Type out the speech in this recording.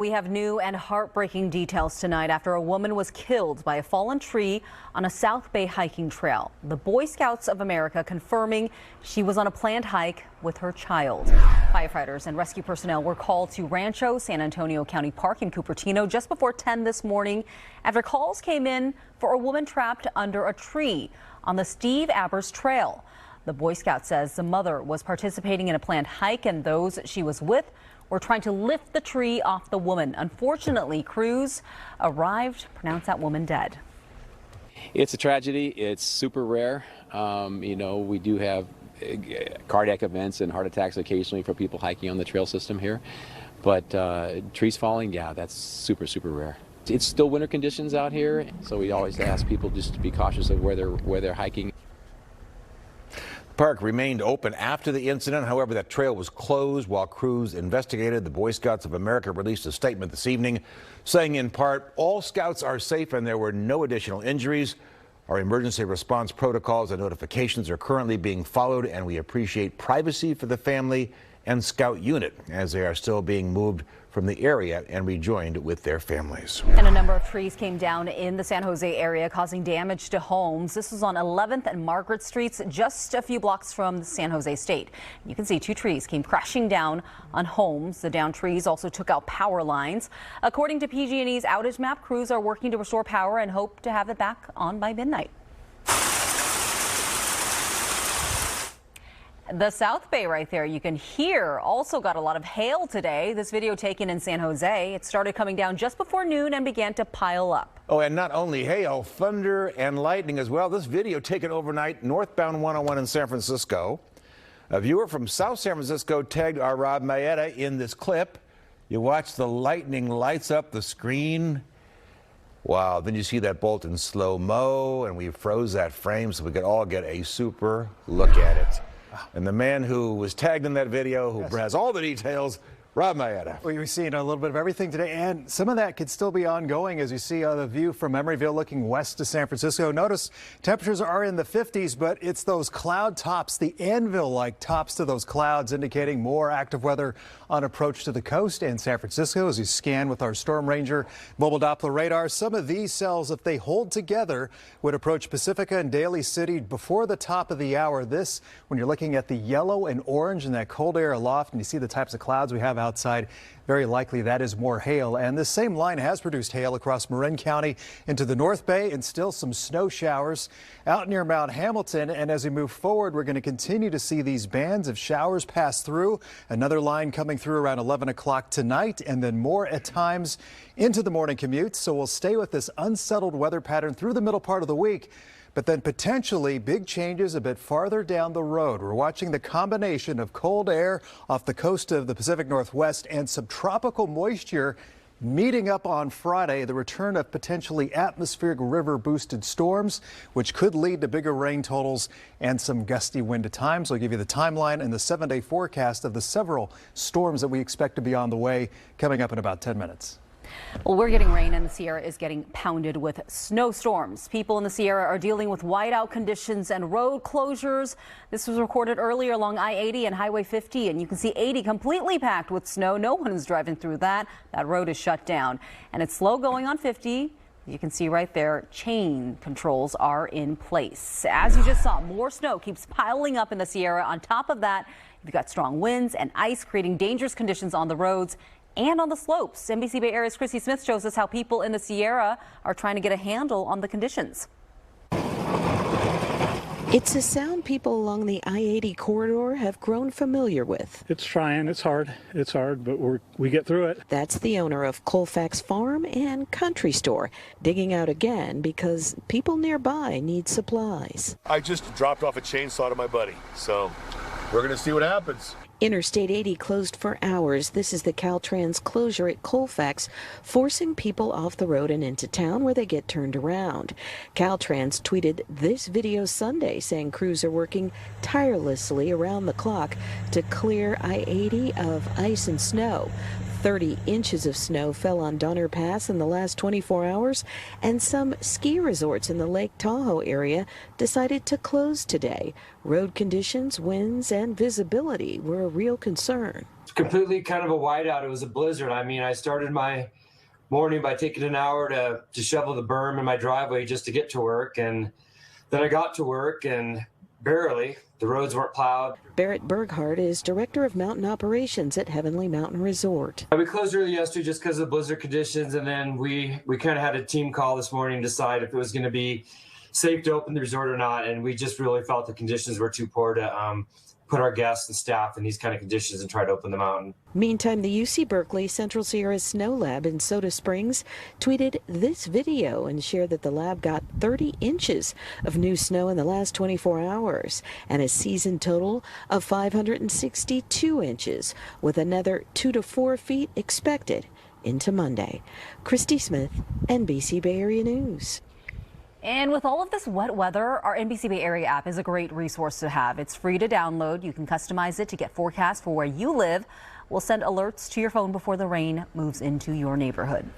We have new and heartbreaking details tonight after a woman was killed by a fallen tree on a South Bay hiking trail. The Boy Scouts of America confirming she was on a planned hike with her child. Firefighters and rescue personnel were called to Rancho San Antonio County Park in Cupertino just before 10 this morning after calls came in for a woman trapped under a tree on the Steve Abers Trail. The Boy Scout says the mother was participating in a planned hike and those she was with were trying to lift the tree off the woman. Unfortunately, crews arrived, pronounced that woman dead. It's a tragedy. It's super rare. We do have cardiac events and heart attacks occasionally for people hiking on the trail system here. But trees falling, yeah, that's super, super rare. It's still winter conditions out here, so we always ask people just to be cautious of where they're hiking. The park remained open after the incident. However, that trail was closed while crews investigated. The Boy Scouts of America released a statement this evening saying in part, all scouts are safe and there were no additional injuries. Our emergency response protocols and notifications are currently being followed, and we appreciate privacy for the family and scout unit as they are still being moved from the area and rejoined with their families. And a number of trees came down in the San Jose area, causing damage to homes. This was on 11th and Margaret Streets, just a few blocks from the San Jose State. You can see two trees came crashing down on homes. The downed trees also took out power lines. According to PG&E's outage map, crews are working to restore power and hope to have it back on by midnight. The South Bay right there, you can hear, also got a lot of hail today. This video taken in San Jose. It started coming down just before noon and began to pile up. Oh, and not only hail, thunder and lightning as well. This video taken overnight northbound 101 in San Francisco. A viewer from South San Francisco tagged our Rob Mayeda in this clip. You watch the lightning lights up the screen. Wow, then you see that bolt in slow-mo, and we froze that frame so we could all get a super look at it. And the man who was tagged in that video, who has all the details, Rob Mayeda. Well, you're seeing a little bit of everything today, and some of that could still be ongoing as you see the view from Emeryville looking west to San Francisco. Notice temperatures are in the 50s, but it's those cloud tops, the anvil-like tops to those clouds, indicating more active weather on approach to the coast and San Francisco. As you scan with our Storm Ranger mobile Doppler radar, some of these cells, if they hold together, would approach Pacifica and Daly City before the top of the hour. This, when you're looking at the yellow and orange and that cold air aloft, and you see the types of clouds we have outside, very likely that is more hail. And this same line has produced hail across Marin County into the North Bay, and still some snow showers out near Mount Hamilton. And as we move forward, we're going to continue to see these bands of showers pass through. Another line coming through around 11 o'clock tonight, and then more at times into the morning commute. So we'll stay with this unsettled weather pattern through the middle part of the week. But then potentially big changes a bit farther down the road. We're watching the combination of cold air off the coast of the Pacific Northwest and subtropical moisture meeting up on Friday. The return of potentially atmospheric river boosted storms, which could lead to bigger rain totals and some gusty wind at times. I'll give you the timeline and the 7-day forecast of the several storms that we expect to be on the way coming up in about 10 minutes. Well, we're getting rain and the Sierra is getting pounded with snowstorms. People in the Sierra are dealing with whiteout conditions and road closures. This was recorded earlier along I-80 and Highway 50, and you can see 80 completely packed with snow. No one is driving through that. That road is shut down, and it's slow going on 50. You can see right there, chain controls are in place. As you just saw, more snow keeps piling up in the Sierra. On top of that, you've got strong winds and ice creating dangerous conditions on the roads and on the slopes. NBC Bay Area's Christie Smith shows us how people in the Sierra are trying to get a handle on the conditions. It's a sound people along the I-80 corridor have grown familiar with. It's trying, it's hard, but we get through it. That's the owner of Colfax Farm and Country Store, digging out again because people nearby need supplies. I just dropped off a chainsaw to my buddy, so we're going to see what happens. Interstate 80 closed for hours. This is the Caltrans closure at Colfax, forcing people off the road and into town where they get turned around. Caltrans tweeted this video Sunday saying crews are working tirelessly around the clock to clear I-80 of ice and snow. 30 inches of snow fell on Donner Pass in the last 24 hours, and some ski resorts in the Lake Tahoe area decided to close today. Road conditions, winds, and visibility were a real concern. completely kind of a whiteout. It was a blizzard. I mean, I started my morning by taking an hour to shovel the berm in my driveway just to get to work. And then I got to work and barely. The roads weren't plowed. Barrett Berghardt is director of mountain operations at Heavenly Mountain Resort. We closed early yesterday just because of blizzard conditions, and then we kind of had a team call this morning to decide if it was going to be safe to open the resort or not, and we just really felt the conditions were too poor to put our guests and staff in these kind of conditions and try to open the mountain. Meantime, the UC Berkeley Central Sierra Snow Lab in Soda Springs tweeted this video and shared that the lab got 30 inches of new snow in the last 24 hours and a season total of 562 inches, with another 2 to 4 feet expected into Monday. Christie Smith, NBC Bay Area News. And with all of this wet weather, our NBC Bay Area app is a great resource to have. It's free to download. You can customize it to get forecasts for where you live. We'll send alerts to your phone before the rain moves into your neighborhood.